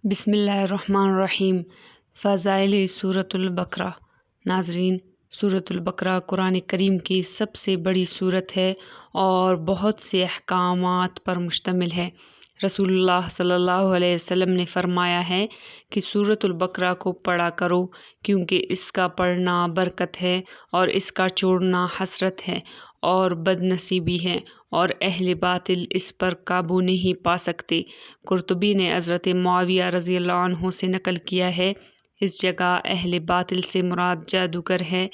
بسم اللہ الرحمن الرحیم۔ فضائل سورۃ البقرہ۔ ناظرین، سورۃ البقرہ قرآن کریم کی سب سے بڑی سورت ہے اور بہت سے احکامات پر مشتمل ہے۔ رسول اللہ صلی اللہ علیہ وسلم نے فرمایا ہے کہ سورۃ البقرہ کو پڑھا کرو کیونکہ اس کا پڑھنا برکت ہے اور اس کا چھوڑنا حسرت ہے اور بد نصیبی ہے اور اہل باطل اس پر قابو نہیں پا سکتے۔ قرطبی نے حضرت معاویہ رضی اللہ عنہ سے نقل کیا ہے، اس جگہ اہل باطل سے مراد جادوگر ہے۔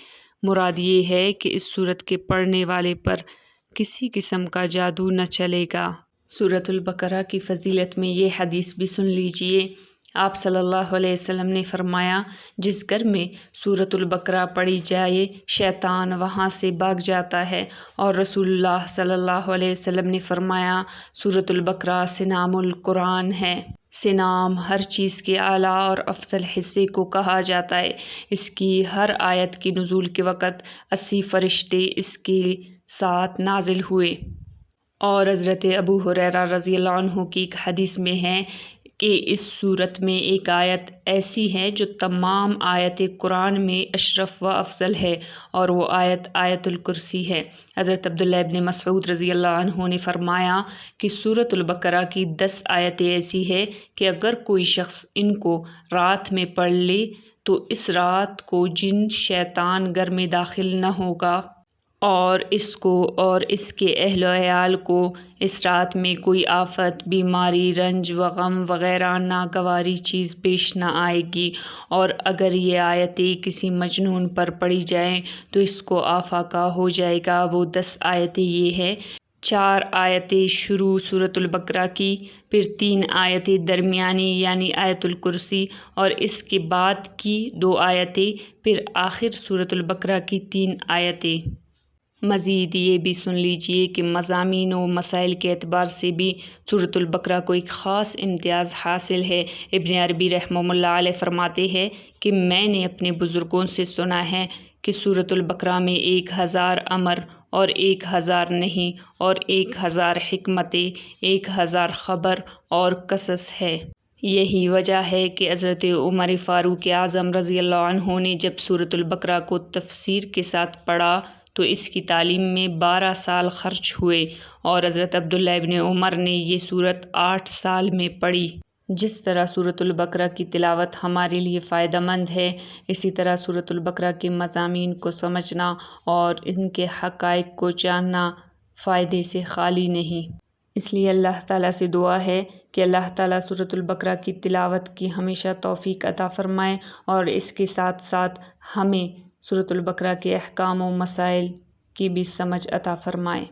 مراد یہ ہے کہ اس سورت کے پڑھنے والے پر کسی قسم کا جادو نہ چلے گا۔ سورۃ البقرہ کی فضیلت میں یہ حدیث بھی سن لیجئے۔ آپ صلی اللہ علیہ وسلم نے فرمایا، جس گھر میں سورۃ البقرہ پڑھی جائے شیطان وہاں سے بھاگ جاتا ہے، اور رسول اللہ صلی اللہ علیہ وسلم نے فرمایا، سورۃ البقرہ سنام القرآن ہے۔ سنام ہر چیز کے اعلیٰ اور افضل حصے کو کہا جاتا ہے۔ اس کی ہر آیت کے نزول کے وقت 80 فرشتے اس کے ساتھ نازل ہوئے۔ اور حضرت ابو ہریرہ رضی اللہ عنہ کی ایک حدیث میں ہے کہ اس سورت میں ایک آیت ایسی ہے جو تمام آیت قرآن میں اشرف و افضل ہے، اور وہ آیت آیت الکرسی ہے۔ حضرت عبداللہ ابن مسعود رضی اللہ عنہ نے فرمایا کہ سورۃ البقرہ کی 10 آیتیں ایسی ہے کہ اگر کوئی شخص ان کو رات میں پڑھ لے تو اس رات کو جن شیطان گھر میں داخل نہ ہوگا، اور اس کو اور اس کے اہل و عیال کو اس رات میں کوئی آفت، بیماری، رنج و غم وغیرہ ناگواری چیز پیش نہ آئے گی۔ اور اگر یہ آیتیں کسی مجنون پر پڑھی جائیں تو اس کو آفاقہ ہو جائے گا۔ وہ 10 آیتیں یہ ہیں: 4 آیتیں شروع سورۃ البقرہ کی، پھر 3 آیتیں درمیانی یعنی آیت الکرسی، اور اس کے بعد کی 2 آیتیں، پھر آخر سورۃ البقرہ کی 3 آیتیں۔ مزید یہ بھی سن لیجئے کہ مضامین و مسائل کے اعتبار سے بھی سورۃ البقرہ کو ایک خاص امتیاز حاصل ہے۔ ابن عربی رحمہ اللہ علیہ فرماتے ہیں کہ میں نے اپنے بزرگوں سے سنا ہے کہ سورۃ البقرہ میں 1000 امر اور 1000 نہیں اور 1000 حکمتیں، 1000 خبر اور قصص ہے۔ یہی وجہ ہے کہ حضرت عمر فاروق اعظم رضی اللہ عنہ نے جب سورۃ البقرہ کو تفسیر کے ساتھ پڑھا تو اس کی تعلیم میں 12 سال خرچ ہوئے، اور حضرت عبداللہ ابن عمر نے یہ سورت 8 سال میں پڑھی۔ جس طرح سورۃ البقرہ کی تلاوت ہمارے لیے فائدہ مند ہے، اسی طرح سورۃ البقرہ کے مضامین کو سمجھنا اور ان کے حقائق کو جاننا فائدے سے خالی نہیں۔ اس لیے اللہ تعالیٰ سے دعا ہے کہ اللہ تعالیٰ سورۃ البقرہ کی تلاوت کی ہمیشہ توفیق عطا فرمائے، اور اس کے ساتھ ساتھ ہمیں سورۃ البقرہ کے احکام و مسائل کی بھی سمجھ عطا فرمائے۔